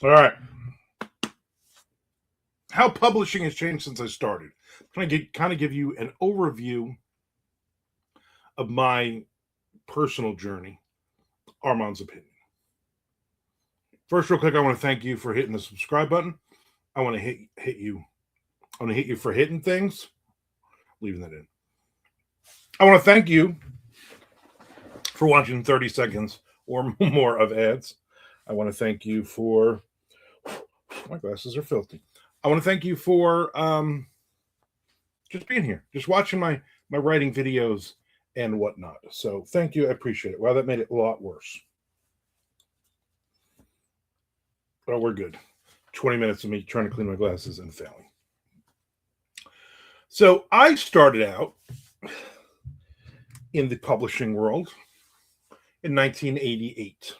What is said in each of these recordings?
All right. How publishing has changed since I started. I'm going to kind of give you an overview of my personal journey, Armand's opinion. First, real quick, I want to thank you for hitting the subscribe button. I want to hit you. I want to hit you for hitting things. Leaving that in. I want to thank you for watching 30 seconds or more of ads. I want to thank you for. My glasses are filthy. I want to thank you for just being here, just watching my writing videos and whatnot. So thank you. I appreciate it. Wow, that made it a lot worse. Oh, we're good. 20 minutes of me trying to clean my glasses and failing. So I started out in the publishing world in 1988.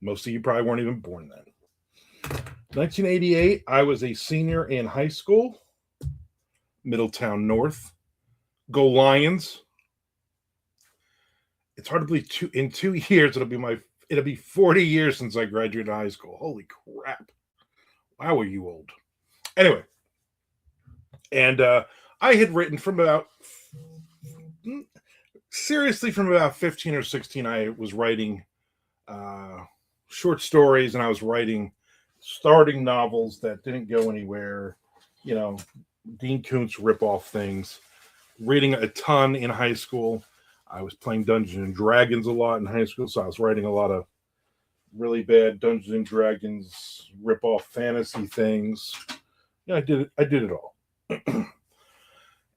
Most of you probably weren't even born then. 1988, I was a senior in high school, Middletown North. Go Lions. It's hard to believe in 2 years it'll be 40 years since I graduated high school. Holy crap. Wow, are you old? Anyway, and I had written from about 15 or 16. I was writing short stories, and I was writing starting novels that didn't go anywhere. You know, Dean Koontz rip-off things. Reading a ton in high school. I was playing Dungeons and Dragons a lot in high school, so I was writing a lot of really bad Dungeons and Dragons rip-off fantasy things. Yeah, I did it all.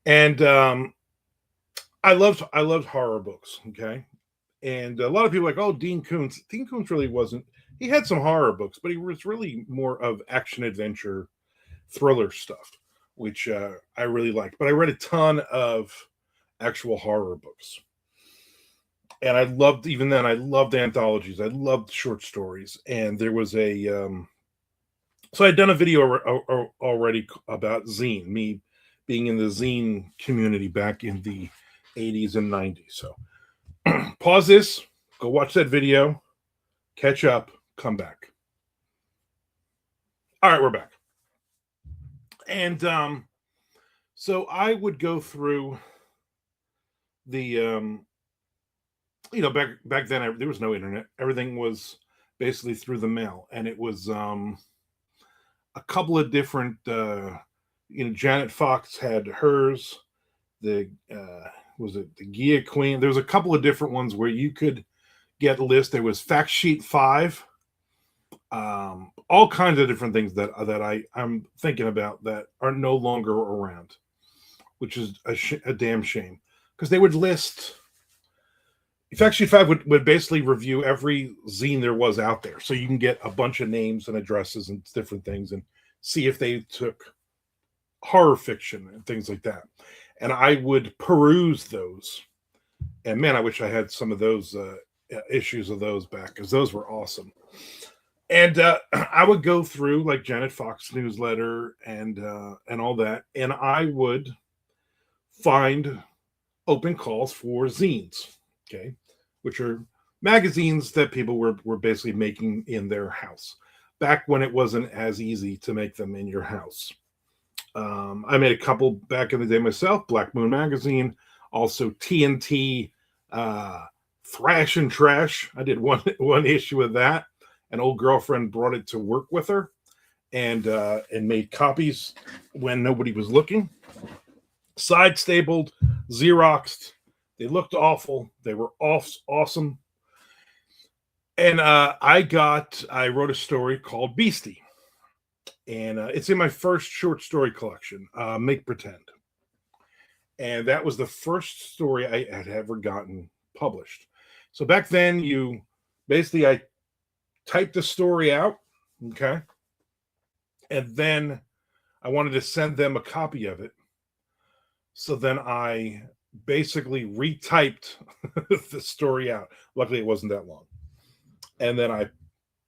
And I loved horror books, okay? And a lot of people are like, oh, Dean Koontz. Dean Koontz really wasn't. He had some horror books, but he was really more of action adventure thriller stuff, which I really liked. But I read a ton of actual horror books. And I loved, even then, I loved anthologies. I loved short stories. And there was so I'd done a video already about zine, me being in the zine community back in the 80s and 90s. So pause this, go watch that video, catch up, come back. All right, we're back. And so I would go through the back then there was no internet. Everything was basically through the mail, and it was a couple of different. Janet Fox had hers. The was it the Gia Queen? There was a couple of different ones where you could get a list. There was Fact Sheet 5. All kinds of different things that I'm thinking about that are no longer around, which is a damn shame, because they would list. Fact Sheet 5 would basically review every zine there was out there, so you can get a bunch of names and addresses and different things and see if they took horror fiction and things like that. And I would peruse those, and man, I wish I had some of those issues of those back, because those were awesome. And I would go through like Janet Fox newsletter and all that, and I would find open calls for zines, okay, which are magazines that people were basically making in their house back when it wasn't as easy to make them in your house. I made a couple back in the day myself. Black Moon magazine, also TNT, Thrash and Trash. I did one issue of that. An old girlfriend brought it to work with her, and made copies when nobody was looking. Side stapled, Xeroxed. They looked awful. They were awesome. And I wrote a story called Beastie, and it's in my first short story collection, Make Pretend. And that was the first story I had ever gotten published. So back then, I typed the story out, okay, and then I wanted to send them a copy of it. So then I basically retyped the story out. Luckily, it wasn't that long. And then I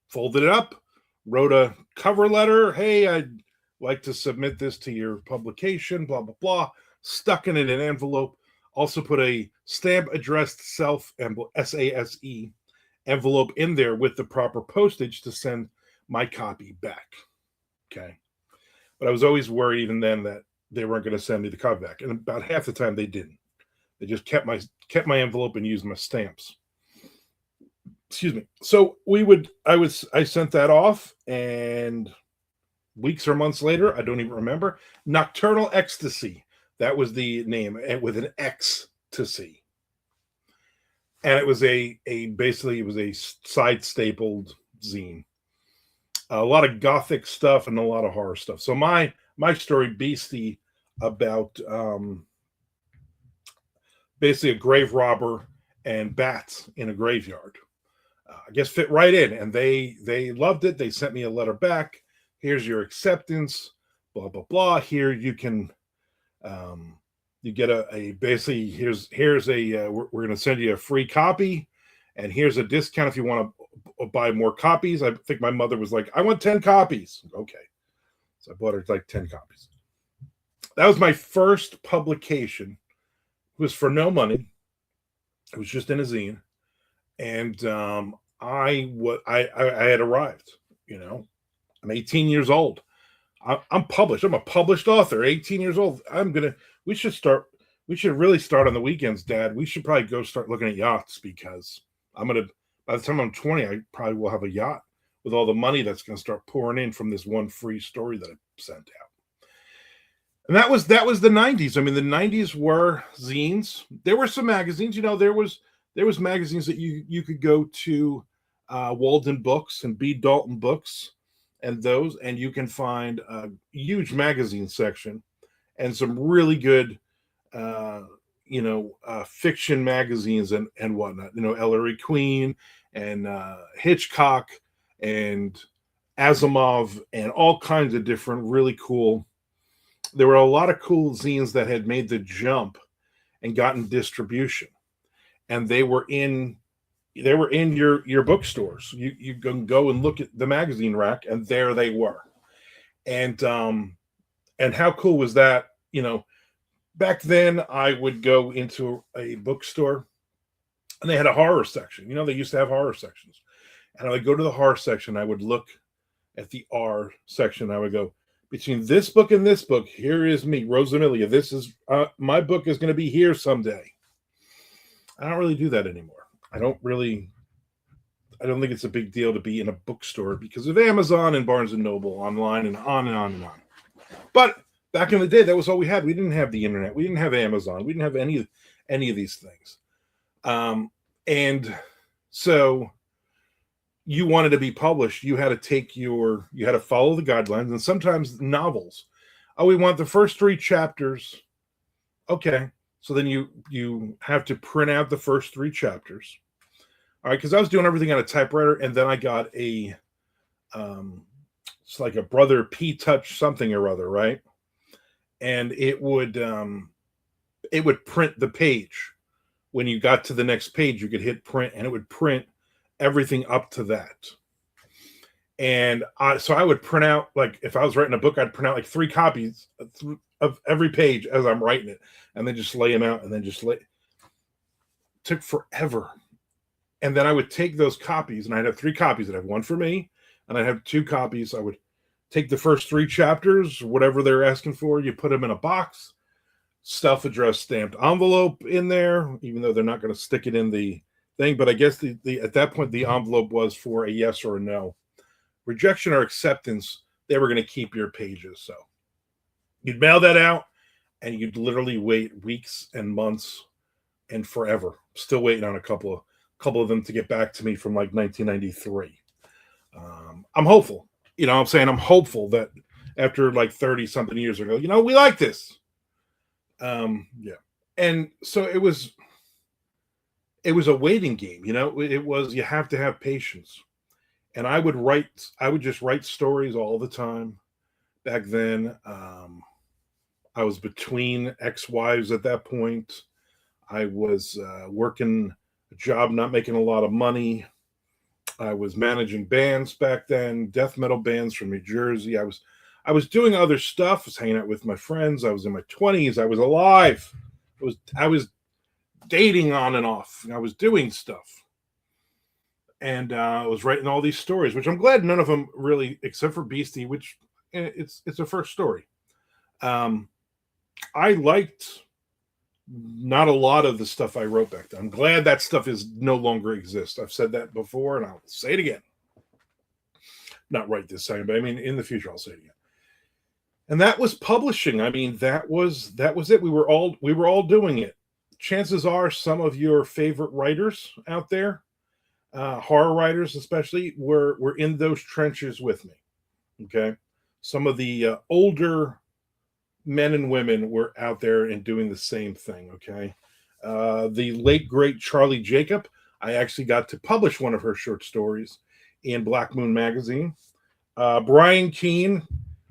folded it up, wrote a cover letter. Hey, I'd like to submit this to your publication, blah, blah, blah. Stuck it in an envelope. Also put a stamp addressed SASE envelope in there with the proper postage to send my copy back. Okay. But I was always worried even then that they weren't going to send me the copy back. And about half the time they didn't. They just kept my envelope and used my stamps. Excuse me. So I sent that off, and weeks or months later, I don't even remember, Nocturnal Ecstasy. That was the name, and with an X to see. And it was basically it was a side stapled zine. A lot of gothic stuff and a lot of horror stuff. So my story, Beastie, about basically a grave robber and bats in a graveyard. I guess fit right in, and they loved it. They sent me a letter back. Here's your acceptance. Blah blah blah. Here you can, you get a basically here's a we're going to send you a free copy, and here's a discount if you want to buy more copies. I think my mother was like, I want 10 copies. Okay, so I bought her like 10 copies. That was my first publication. It was for no money. It was just in a zine, and I had arrived. You know, I'm 18 years old. I'm published. I'm a published author. 18 years old. We should really start on the weekends, Dad. We should probably go start looking at yachts, because by the time I'm 20, I probably will have a yacht with all the money that's going to start pouring in from this one free story that I sent out. And that was the 90s. I mean, the 90s were zines. There were some magazines. You know, there was magazines that you could go to Walden Books and B. Dalton Books and you can find a huge magazine section and some really good fiction magazines and whatnot. You know, Ellery Queen and Hitchcock and Asimov and all kinds of different really cool. There were a lot of cool zines that had made the jump and gotten distribution, and they were in your bookstores. You can go and look at the magazine rack, and there they were. And how cool was that? You know, back then I would go into a bookstore and they had a horror section. You know, they used to have horror sections, and I would go to the horror section. I would look at the R section. I would go, between this book and this book, here is me, Rosamilia. This is my book is going to be here someday. I don't really do that anymore. I don't think it's a big deal to be in a bookstore because of Amazon and Barnes and Noble online and on and on and on. But back in the day, that was all we had. We didn't have the internet. We didn't have Amazon. We didn't have any of these things. And so you wanted to be published, you had to follow the guidelines, and sometimes novels. Oh, we want the first 3 chapters. Okay. So then you have to print out the first 3 chapters. All right. Cause I was doing everything on a typewriter, and then I got it's like a Brother P Touch something or other. Right. And it would print the page. When you got to the next page, you could hit print, and it would print everything up to that. And so I would print out, like if I was writing a book, I'd print out like 3 copies of every page as I'm writing it, and then just lay them out, and then took forever. And then I would take those copies, and I'd have 3 copies. I'd have one for me, and I'd have 2 copies. I would take the first 3 chapters, whatever they're asking for, you put them in a box, self-addressed stamped envelope in there, even though they're not going to stick it in the thing. But I guess the at that point the envelope was for a yes or a no, rejection or acceptance. They were going to keep your pages, so you'd mail that out, and you'd literally wait weeks and months and forever, still waiting on a couple of them to get back to me from like 1993. I'm hopeful, you know what I'm saying? I'm hopeful that after like 30 something years ago, you know, we like this. Yeah. And so it was a waiting game, you know. You have to have patience. And I would just write stories all the time. Back then, I was between ex-wives at that point. I was working a job, not making a lot of money. I was managing bands back then, death metal bands from New Jersey. I was doing other stuff. I was hanging out with my friends. I was in my 20s. I was alive. I was dating on and off. I was doing stuff. and I was writing all these stories, which I'm glad none of them really, except for Beastie, which it's a first story. Um, I liked not a lot of the stuff I wrote back then. I'm glad that stuff is no longer exists. I've said that before, and I'll say it again. Not right this second, but I mean in the future I'll say it again. And that was publishing. I mean, that was it. We were all doing it. Chances are some of your favorite writers out there, horror writers especially, were in those trenches with me. Okay, some of the older men and women were out there and doing the same thing. Okay, the late great Charlie Jacob, I actually got to publish one of her short stories in Black Moon magazine. Brian Keene,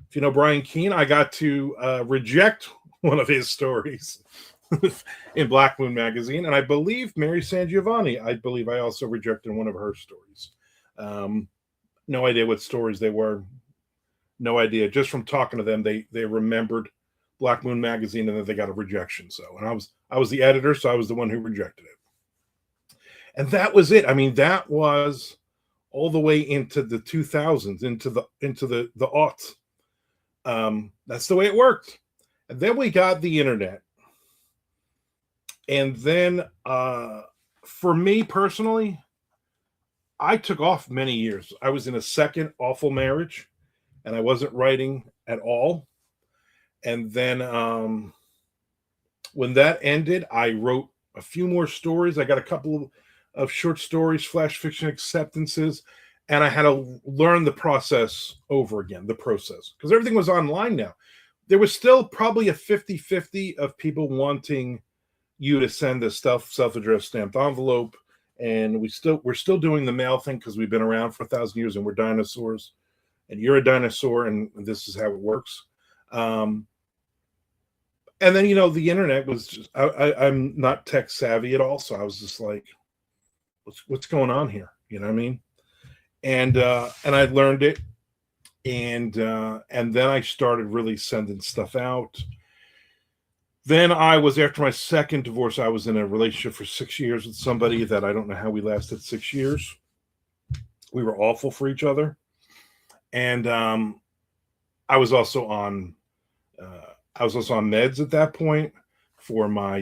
if you know Brian Keene, I got to reject one of his stories in Black Moon magazine, and I believe Mary San Giovanni, I believe I also rejected one of her stories. Um, no idea what stories they were. No idea. Just from talking to them, they remembered Black Moon magazine, and then they got a rejection. So, and I was the editor, so I was the one who rejected it. And that was it. I mean, that was all the way into the 2000s, into the aughts. That's the way it worked. And then we got the internet. And then for me personally, I took off many years. I was in a second awful marriage, and I wasn't writing at all. And then when that ended, I wrote a few more stories. I got a couple of short stories, flash fiction acceptances, and I had to learn the process over again, the process, because everything was online now. There was still probably a 50-50 of people wanting you to send a self-addressed stamped envelope, and we're still doing the mail thing because we've been around for 1,000 years and we're dinosaurs, and you're a dinosaur, and this is how it works. And then the internet was just, I'm not tech savvy at all, so I was just like, what's going on here? You know what I mean? And I learned it, and then I started really sending stuff out. Then after my second divorce, I was in a relationship for 6 years with somebody that I don't know how we lasted 6 years. We were awful for each other, and I was also on meds at that point for my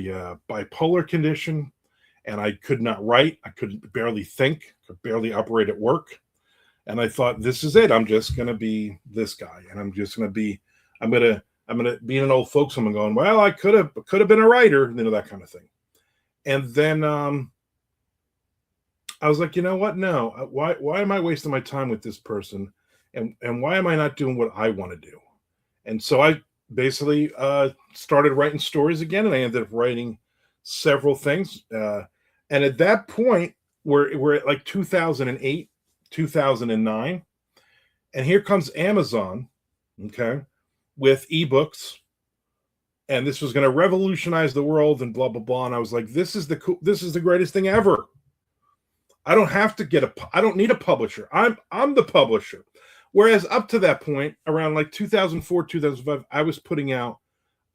bipolar condition, and I could not write. I could barely think, could barely operate at work. And I thought, this is it. I'm just going to be this guy, and I'm going to be in an old folks home and going, well, I could have been a writer, that kind of thing. And then I was like, you know what? No, why am I wasting my time with this person? And why am I not doing what I want to do? And so I basically started writing stories again, and I ended up writing several things. And at that point, we're at like 2008, 2009, and here comes Amazon, okay, with ebooks, and this was going to revolutionize the world and blah blah blah. And I was like, this is the greatest thing ever. I don't need a publisher. I'm the publisher. Whereas up to that point, around like 2004, 2005, I was putting out.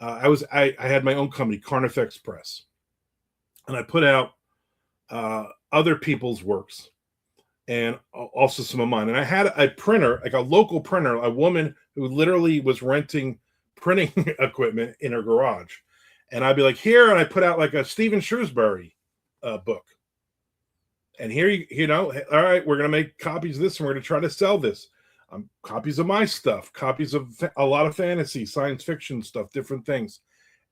I had my own company, Carnifex Press, and I put out other people's works, and also some of mine. And I had a printer, like a local printer, a woman who literally was renting printing equipment in her garage. And I'd be like, here, and I put out like a Stephen Shrewsbury book. And here, all right, we're going to make copies of this, and we're going to try to sell this. Copies of my stuff, copies of a lot of fantasy, science fiction stuff, different things.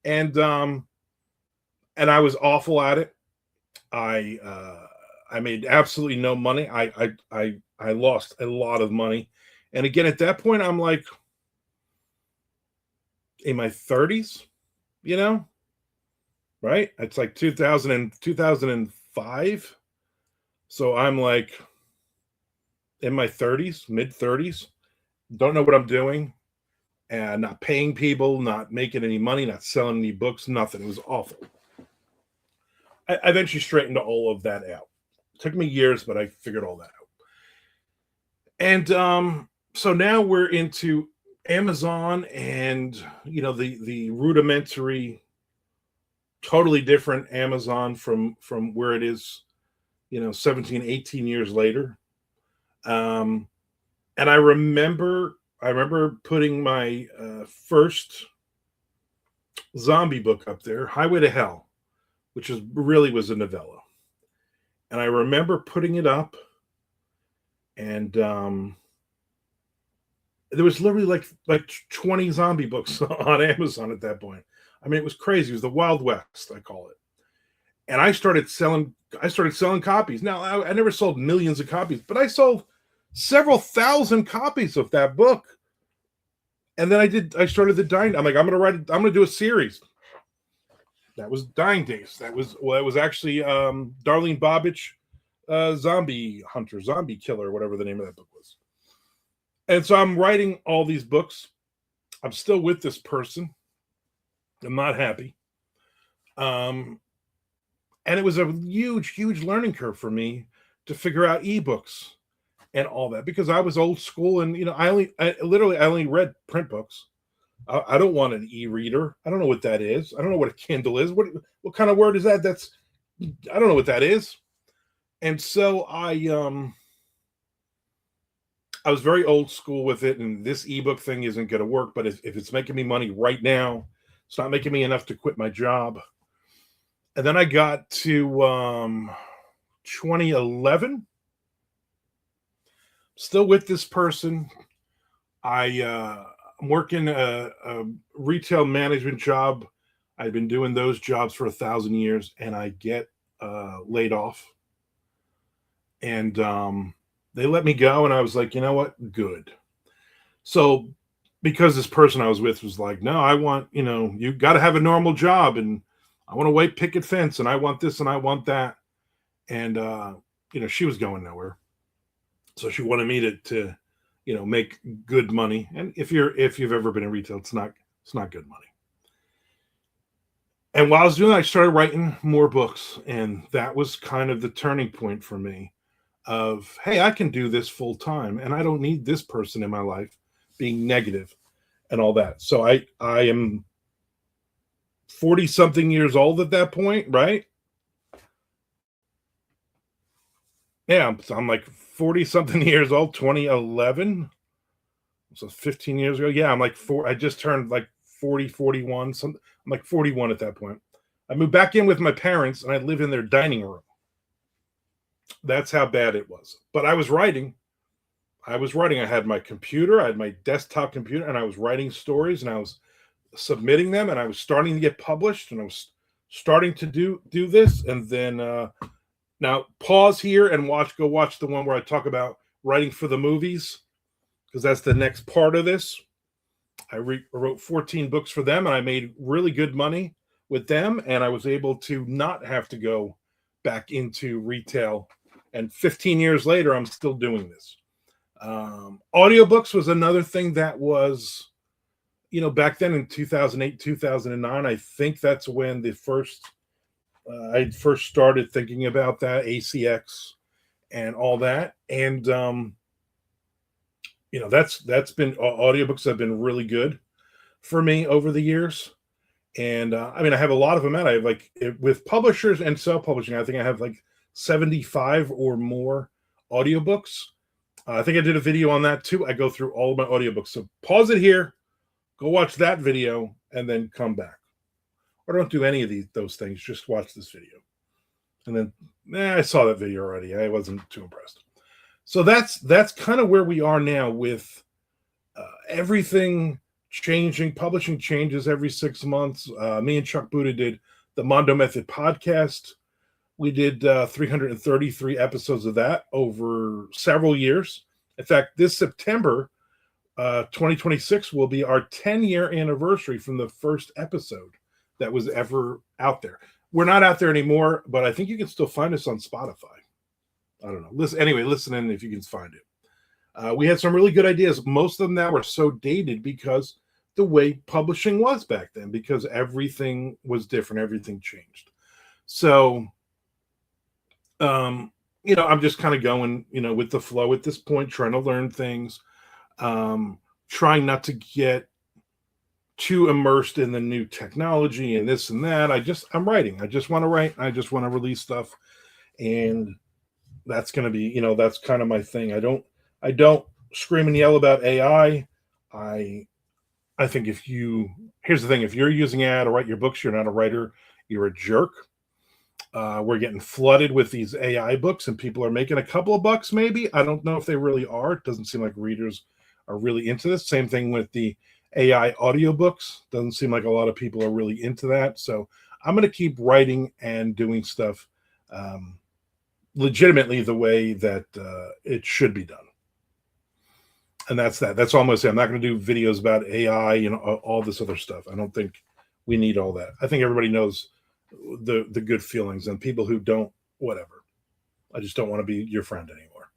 And I was awful at it. I made absolutely no money. I lost a lot of money. And again, at that point, I'm like in my 30s, right? It's like 2005. So I'm like in my 30s, mid 30s, don't know what I'm doing, and not paying people, not making any money, not selling any books, nothing. It was awful. I eventually straightened all of that out. It took me years, but I figured all that out. And so now we're into Amazon, and the rudimentary, totally different Amazon from where it is, 17, 18 years later. Um, and I remember putting my first zombie book up there, Highway to Hell, which was a novella. And I remember putting it up, and there was literally like 20 zombie books on Amazon at that point. I mean, it was crazy. It was the Wild West, I call it. And I started selling copies. Now, I never sold millions of copies, but I sold several thousand copies of that book. And then I started the Dying. I'm like, I'm gonna do a series. That was Dying Days. It was actually Darlene Bobbich, Zombie Hunter, Zombie Killer, whatever the name of that book was. And so I'm writing all these books. I'm still with this person. I'm not happy. Um, and it was a huge, huge learning curve for me to figure out ebooks and all that, because I was old school, and I only read print books. I don't want an e-reader. I don't know what that is. I don't know what a Kindle is. What kind of word is that? I don't know what that is. And so I was very old school with it, and this ebook thing isn't going to work. But if it's making me money right now, it's not making me enough to quit my job. And then I got to 2011. Still with this person. I'm working a retail management job. I've been doing those jobs for 1,000 years, and I get laid off. And they let me go, and I was like, you know what? Good. So because this person I was with was like, no, I want, you got to have a normal job, and I want to wait picket fence, and I want this and I want that. And, she was going nowhere. So she wanted me to make good money. And if you've ever been in retail, it's not good money. And while I was doing that, I started writing more books. And that was kind of the turning point for me of, hey, I can do this full time, and I don't need this person in my life being negative and all that. So I am 40 something years old at that point, right? Yeah, I'm like 40 something years old, 2011. So 15 years ago. Yeah, I'm like I just turned like 40, 41. I'm like 41 at that point. I moved back in with my parents, and I lived in their dining room. That's how bad it was. But I was writing. I had my computer, I had my desktop computer, and I was writing stories, and I was submitting them, and I was starting to get published, and I was starting to do this. And then now pause here and go watch the one where I talk about writing for the movies, because that's the next part of this. I wrote 14 books for them, and I made really good money with them, and I was able to not have to go back into retail. And 15 years later, I'm still doing this. Audiobooks was another thing that was, back then in 2008, 2009, I think that's when I first started thinking about that, ACX and all that. And, that's been, audiobooks have been really good for me over the years. And I have a lot of them out. I have with publishers and self-publishing, I think I have like 75 or more audiobooks. I think I did a video on that too. I go through all of my audiobooks. So pause it here, go watch that video, and then come back. Or don't do any of those things. Just watch this video. And then, I saw that video already. I wasn't too impressed. So that's kind of where we are now with everything changing. Publishing changes every 6 months. Me and Chuck Buda did the Mondo Method podcast. We did 333 episodes of that over several years. In fact, this September, 2026 will be our 10-year anniversary from the first episode that was ever out there. We're not out there anymore, but I think you can still find us on Spotify. I don't know. Listen in if you can find it. We had some really good ideas. Most of them now are so dated because the way publishing was back then, because everything was different. Everything changed. So, I'm just kind of going, with the flow at this point, trying to learn things, trying not to get too immersed in the new technology and this and that. I'm writing. I just want to write. I just want to release stuff. And that's going to be, that's kind of my thing. I don't scream and yell about AI. I think here's the thing, if you're using AI to write your books, you're not a writer, you're a jerk. We're getting flooded with these AI books, and people are making a couple of bucks, maybe. I don't know if they really are. It doesn't seem like readers are really into this. Same thing with the AI audiobooks. Doesn't seem like a lot of people are really into that. So I'm going to keep writing and doing stuff um, legitimately the way that it should be done. And that's that. That's all I'm going to say. I'm not going to do videos about AI and all this other stuff. I don't think we need all that. I think everybody knows the good feelings, and people who don't, whatever. I just don't want to be your friend anymore.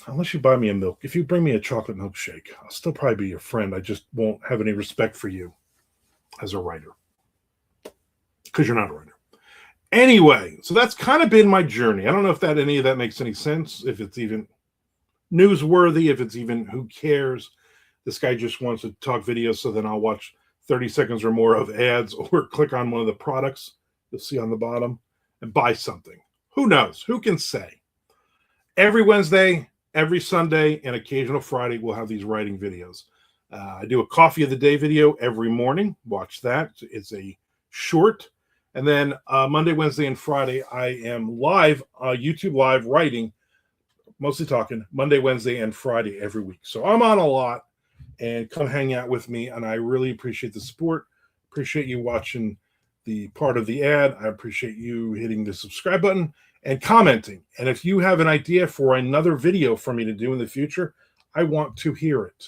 Unless you buy me a milk. If you bring me a chocolate milkshake, I'll still probably be your friend. I just won't have any respect for you as a writer because you're not a writer. Anyway, so that's kind of been my journey. I don't know if any of that makes any sense, if it's even newsworthy, if it's even who cares. This guy just wants to talk video, so then I'll watch 30 seconds or more of ads or click on one of the products you'll see on the bottom and buy something. Who knows? Who can say? Every Wednesday, every Sunday, and occasional Friday, we'll have these writing videos. I do a coffee of the day video every morning. Watch that. It's a short. And then Monday, Wednesday, and Friday, I am live, YouTube live writing, mostly talking, Monday, Wednesday, and Friday every week. So I'm on a lot, and come hang out with me. And I really appreciate the support. Appreciate you watching the part of the ad. I appreciate you hitting the subscribe button and commenting. And if you have an idea for another video for me to do in the future, I want to hear it.